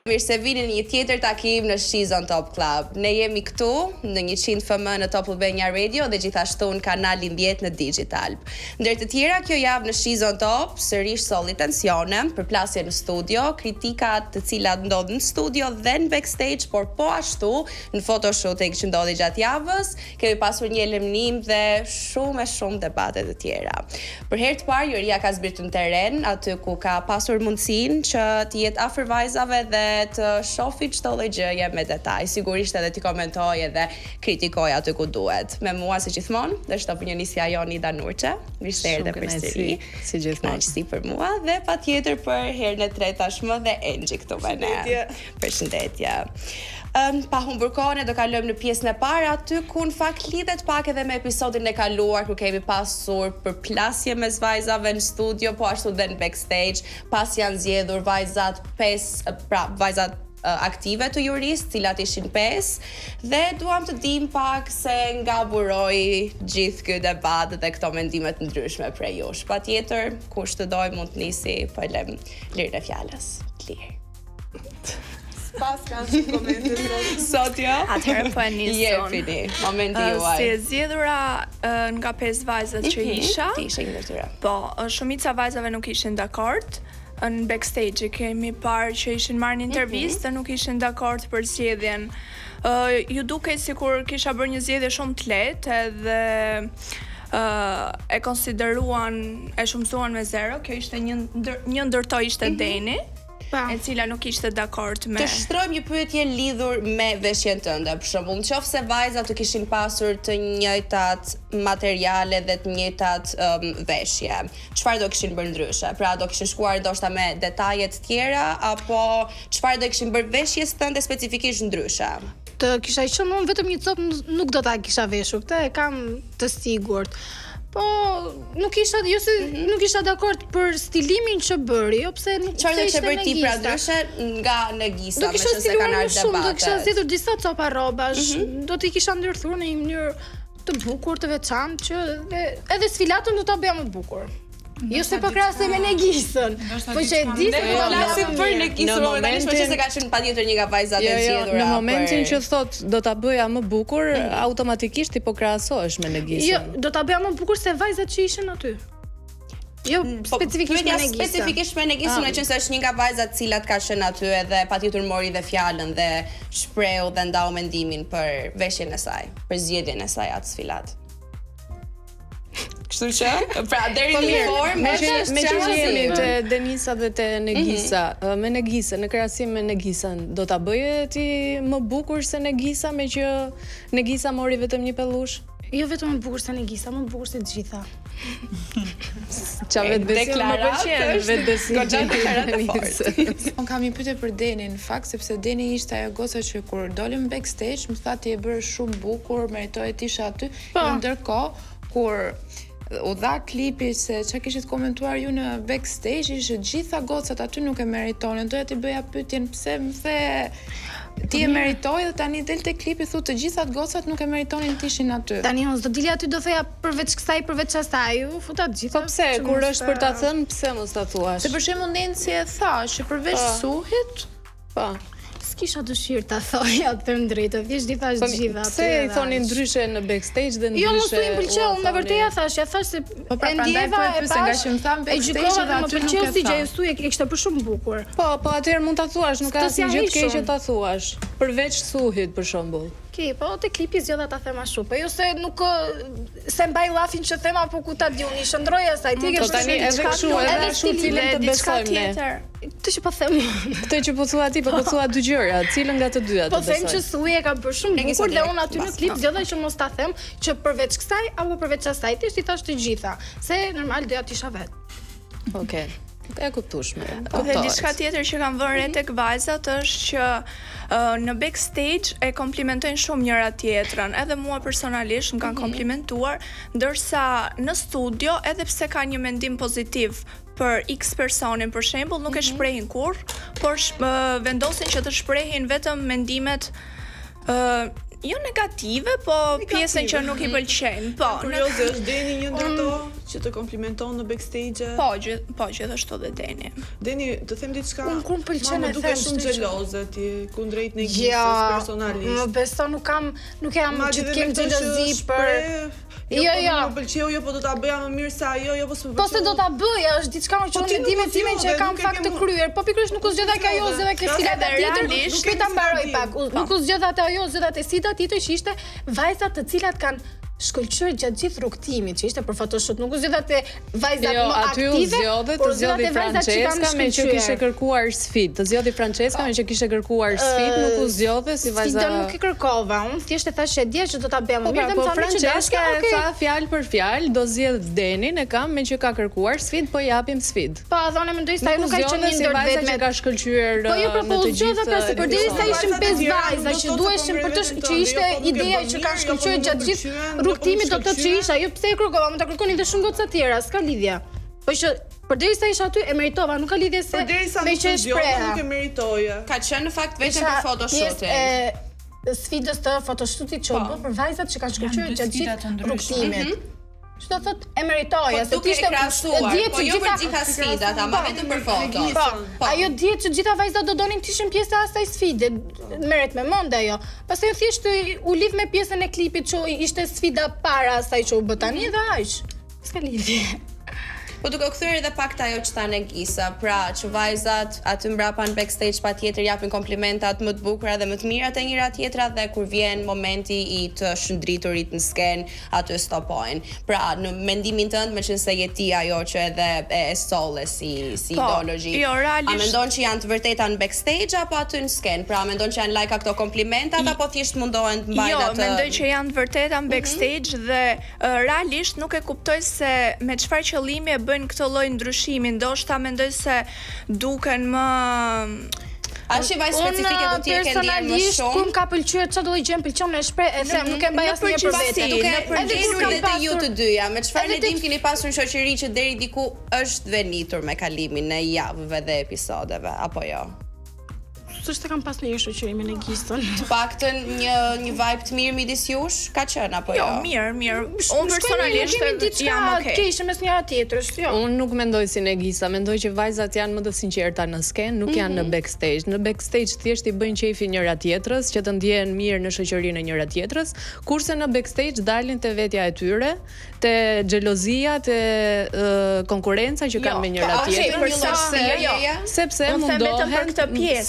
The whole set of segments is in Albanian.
Mirë se vini në një tjetër takim në She's on Top Club. Ne jemi këtu në 100 FM në Top Albania Radio dhe gjithashtu në kanalin 10 në Digital. Ndër të tjera, kjo javë në She's on Top sërish solli tensione, përplasje në studio, kritikat të cilat ndodhin në studio dhe në backstage, por po ashtu në photoshooting që ndodhi gjatë javës, kemi pasur një lemnim dhe shumë debate të tjera. Për herë të parë, Joria ka zbritur në terren, aty ku ka pasur mundësinë që të jetë afër vajzave dhe të shofi çdo lloj gjëje me detaj. Sigurisht edhe t'i komentoj edhe kritikoj aty ku duhet. Me mua si gjithmonë, është opinionisja joni Danurçe. Mirë se erdhe përsëri. Si gjithmonë. Kënaqësi për mua dhe patjetër për herën e tretë tashmë dhe Engji këtu me ne. Përshëndetje. Pa humbur kohën do kalojmë në pjesën e parë aty ku në fakt lidhet pak edhe me episodin e kaluar ku kemi pasur përplasje mes vajzave në studio, po ashtu dhe në backstage, pas janë zgjedhur vajzat vajzat aktive të jurisë, cilat ishin 5, dhe duam të dim pak se nga buroi gjithë ky debat dhe këto mendime të ndryshme prej jush. Patjetër, kush të doj mund të nisi, po lëm lirën e fjalës. Lirë. Pas kanë shumë komente Sot jo? Atëherë po e nisëm. Jepini, momenti juaj. Si e zgjedhura nga 5 vajzat që isha. Ti ishe një tyre. Po, shumica vajzave nuk ishin dakord. Në backstage kemi parë që ishin marrë një intervistë dhe nuk ishin dakord për zgjedhjen. Ju dukej sikur kisha bërë një zgjedhje shumë të lehtë edhe e konsideruan, e shumësuan me 0. Kjo ishte një ndër to ishte Deni, e cila nuk ishte dakord me. Të shtrojmë një pyetje lidhur me veshjen tënde. Për shembull, nëse vajzat të kishin pasur të njëjtat materiale dhe të njëjtat veshje, çfarë do kishin bërë ndryshe? Pra do kishin shkuar ndoshta me detaje të tjera apo çfarë do kishin bërë veshjes tënde specifikisht ndryshe? Të kisha qenë unë vetëm një copë nuk do ta kisha veshur, këtë e kam të sigurt. Po, nuk isha dakord për stilimin që bëri, jo pse nuk çfarë do të bëj ti pra ndryshe nga Negisa, më se kanë ardhur debate. Do kisha zgjedhur disa copa rrobash, do t'i kisha ndërthurë në një mënyrë të bukur, të veçantë që edhe sfilatën do ta bëja më bukur. Jo se po krahasoj me Negisën. Po që e di se do ta flasim për Negisën, momentalisht po që se ka qenë patjetër një nga vajzat e zgjedhura. Në momentin që thot do ta bëja më bukur, automatikisht ti po krahasohesh me Negisën. Jo, do ta bëja më bukur se vajzat që ishin aty. Jo, specifikisht me Negisën. Specifikisht me Negisën, në qenë se është një nga vajzat cilat ka qenë aty edhe patjetër mori dhe fjalën dhe shprehu dhe ndau mendimin për veshjen e saj, për zgjedhjen e saj atë sfilat. Kështu që, pra deri në formë, me që jemi te Denisa dhe te Negisa, me Negisën, në krahasim me Negisën, do ta bëje ti më bukur se Negisa, me që Negisa mori vetëm një pellush? Jo vetëm më bukur se Negisa, më bukur se të gjitha. Qa vetbesim më pëlqen, vetbesim. Unë kam një pyetje për Denin, në fakt, sepse Deni ishte ajo goca që kur dolëm backstage, më tha ti e bërë shumë bukur, meritoje të isha aty, ndërkohë kur u dha klipi se çka kishit komentuar ju në backstage, ishte gjitha gocat aty nuk e meritonin. Doja t'i bëja pyetjen pse më the ti e meritoj dhe tani delte klipi thu të gjithat gocat nuk e meritonin të ishin aty. Tani unë s'do dilja aty do thoja përveç asaj, u futa të gjitha. Po pse, kur është për ta thënë, pse mos ta thuash? Se për shembull Nenci e tha që përveç Suhit, po s'kisha dëshirë ta thoja të them drejtë, thjesht i thash gjitha aty. Pse i thoni ndryshe në backstage dhe ndryshe? Jo, mos u pëlqeu, me vërtet ja thash se po pra prandaj po e pyes nga që më than backstage dhe aty nuk e si gjë e thuaj e kishte për shumë bukur. Po atëherë mund ta thuash, nuk ka asnjë gjë të keqe ta thuash. Përveç Suhit për shembull. Po te klipi zgjodha ta them ashtu, po jo se nuk se mbaj llafin që them apo ku ta diuni, shndroj asaj ti ke tani edhe kështu cilën të besojmë ne. Këtë që po them. Këtë që po thua ti, po thua dy gjëra, cilën nga të dyja të besoj. Po them që Suhi e ka bërë shumë bukur dhe unë aty në klip zgjodha që mos ta them që përveç kësaj apo përveç asaj ti i thash të gjitha, se normal doja të isha vet. Okej. E kuptueshme. Dhe diçka tjetër që kam vënë re tek vajzat është që në backstage e komplimentojnë shumë njëra tjetrën. Edhe mua personalisht më kanë komplimentuar, ndërsa në studio edhe pse ka një mendim pozitiv për X personin për shembull, nuk e shprehin kurrë, por vendosin që të shprehin vetëm mendimet jo negative, po pjesën që nuk i pëlqejnë. Po, kurioze është Deni një ndër to. që të komplimenton në backstage? Po, gjithashtu dhe Deni. Deni, të them diçka. Unë kur m'pëlqen Më e duke them, shumë shtë që- xheloze ti kundrejt Negisës personalisht. Më beso nuk jam që të kem xhelozi për Jo. Më pëlqeu, jo, po do ta bëja më mirë se ajo, jo, po s'më pëlqeu. Po se do ta bëja, është diçka që unë di me timen që kam fakt të kryer. Po pikërisht nuk u zgjodha kjo ajo, zgjodha kjo sfida tjetër. Nuk ta mbaroj pak. Nuk u zgjodha atë ajo, zgjodha te sfida tjetër që ishte vajzat të cilat kanë shkëlqyer gjatë gjithë rrugtimit, që ishte për photoshoot, nuk u zgjodha te vajzat më aktive. Aty u zgjodhe, të zgjodhi Francesca me që kishte kërkuar sfidë. Të zgjodhi Francesca me që kishte kërkuar sfidë, nuk u zgjodhe si vajza. Sfidën nuk e kërkova, unë thjesht e thash e dje që do ta bëja më mirë dhe më Po thanë që Francesca dashka, e tha fjalë për fjalë, do zgjedh Denin, e kam me që ka kërkuar sfidë, po japim sfidë. Po, dhone mendoj se ajo nuk ka qenë si ndër vajza që vetme. ka shkëlqyer Po jo, në të zgjodha pra se gjithë. përderisa ishim 5 vajza që duheshin për të që ishte ideja që kanë shkëlqyer gjatë gjithë rrugtimit, do të thotë që isha, jo pse e kërkova, më ta kërkonin dhe shumë goca tjera, s'ka lidhje. Po që përderisa isha aty e meritova, nuk ka lidhje se me që e shpreha. Nuk e meritoje. Ka qenë në fakt vetëm për photoshootin. Sfidës të photoshootit që u bë për vajzat që kanë shkëlqyer gjatë gjithë rrugtimit. Që do thotë e meritoja, se duke e krahasuar, po jo për gjitha sfidat, ama vetëm për foto. Po, ajo dihet që gjitha vajzat do donin të ishin pjesë e asaj sfide. Merret me mend ajo. Pastaj thjesht u lidh me pjesën e klipit që ishte sfida para asaj që u bë tani dhe aq. S'ka lidhje. Po duke u kthyer edhe pak te ajo që tha Negisa, pra që vajzat aty mbrapa në backstage patjetër japin komplimentat më të bukura dhe më të mira te njëra tjetra dhe kur vjen momenti i të shndriturit në sken, aty stopojnë. Pra në mendimin tënd, meqense je ti ajo që edhe e solle si ideologji. Jo, realisht. A mendon që janë të vërteta në backstage apo aty në sken? Pra mendon që janë lajka këto komplimentat apo thjesht mundohen të mbajnë atë? Jo, mendoj që janë të vërteta në backstage dhe realisht nuk e kuptoj se me çfarë qëllimi e bëjnë këtë lloj ndryshimi, ndoshta mendoj se duken më A shi vajzë specifike ku ti e ke ndjerë më personalisht shumë? ku më ka pëlqyer çdo lloj gjë pëlqen e shpreh, e them, nuk e mbaj asnjë për vete. Duke Edhe kur përgjigjur kam edhe ju të dyja, me çfarë edhe ne dim keni pasur shoqëri që deri diku është venitur me kalimin e javëve dhe episodeve, apo jo? S'është kam pas një shoqëri me Negisën. Të paktën një vibe të mirë midis jush ka qenë apo jo? Jo, mirë. Unë personalisht jam okay. Keqë mes njëra tjetrës, jo. Unë nuk mendoj si Negisa, mendoj që vajzat janë më të sinqerta në sken, nuk janë në backstage. Në backstage thjesht i bëjnë qefi njëra tjetrës, që të ndjehen mirë në shoqërinë e njëra tjetrës, kurse në backstage dalin te vetja e tyre, te xhelozia, te konkurenca që kanë me njëra tjetrën.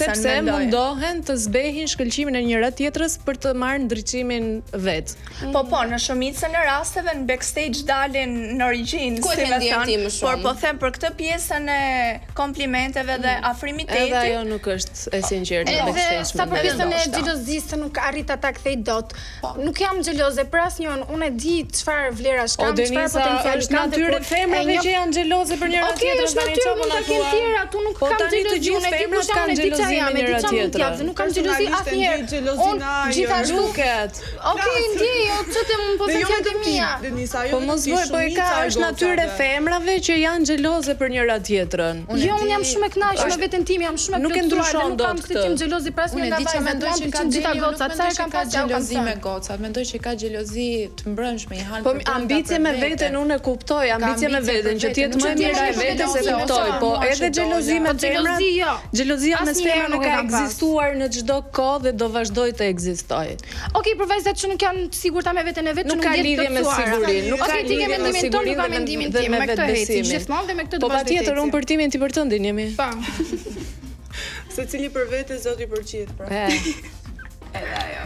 Sepse mundohen të zbehin shkëlqimin e njëra tjetrës për të marrë ndriçimin vet. Po, në shumicën e rasteve në backstage dalin në origjinë, si më thënë, por po them për këtë pjesën e komplimenteve dhe afrimitetit. Edhe ajo nuk është e sinqertë në backstage. Sa për pjesën e xhelozisë nuk arrit ta kthej dot. Nuk jam xheloze për asnjën, unë e di çfarë vlerash kam, çfarë potenciali është natyrë e femrave që janë xheloze për njëra tjetrën, tani çfarë mund ta thua? Tu nuk kam xhelozi, unë e di kush jam, e di çfarë jam, e di çfarë tjetër. Nuk kam xhelozi asnjëherë. Unë gjithashtu duket. Okej, ndjej, çfarë më po them fjalë mia. Po mos bëj, po e ka është natyrë e femrave që janë xheloze për njëra tjetrën. Jo, unë jam shumë e kënaqur me veten time, jam shumë e nuk e ndryshon dot këtë. Nuk kam xhelozi për asnjë nga vajzat, mendoj që ka gjitha gocat, sa kam pas xhelozi me gocat, mendoj që ka xhelozi të mbrëmshme i hal. Po ambicie me veten unë e kuptoj, ambicie me veten që ti jetë më e mira e vetes e kuptoj, po edhe xhelozi me femrat. Xhelozia mes femrave ka ekzistuar në çdo kohë dhe do vazhdoj të ekzistojë. Okej, për vajzat që nuk janë të sigurta me veten e vet, që nuk ka lidhje me sigurinë, nuk ka lidhje me sigurinë dhe mendimin tim, me këtë heci, gjithmonë dhe me këtë do vazhdoj. Po patjetër unë për timin ti për tëndin jemi. Po. Secili për vete, Zoti për gjithë, pra. Edhe ajo.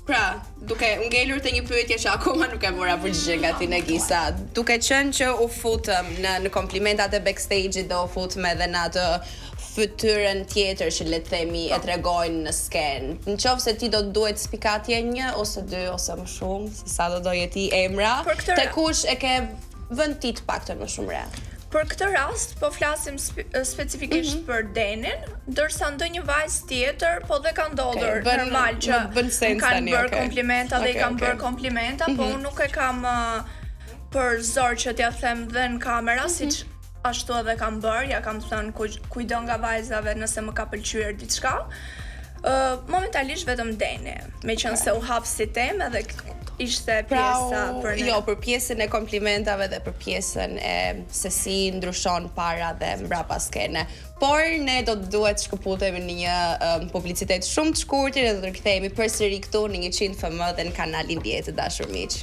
Pra, duke ngelur te një pyetje që akoma nuk e mora përgjigje nga ti Negisa, duke qenë që u futëm në komplimentat e backstage-it dhe u futëm edhe në atë fytyrën tjetër që le të themi e tregojnë në sken. Nëse ti do të duhet spikatje 1 ose 2 ose më shumë, se sa do doje ti emra, te kush e ke vënë ti të paktën më shumë re? Për këtë rast, po flasim specifikisht për Denin, ndërsa ndonjë vajzë tjetër, po dhe ka ndodhur normal që kanë bërë komplimenta dhe i kanë bërë komplimenta, po unë nuk e kam për zor që t'ja them dhe në kamera, siç ashtu edhe kam bërë, ja kam thënë kujdo nga vajzave nëse më ka pëlqyer diçka. Momentalisht vetëm Deni, me qenë se u hap si temë edhe ishte pjesa për ne. Jo, për pjesën e komplimentave dhe për pjesën e se si ndryshon para dhe mbrapa skene. Por ne do të duhet shkëputemi në një publicitet shumë të shkurtër dhe do të rikthehemi përsëri këtu në 100 FM dhe në kanalin 10 të dashur miq.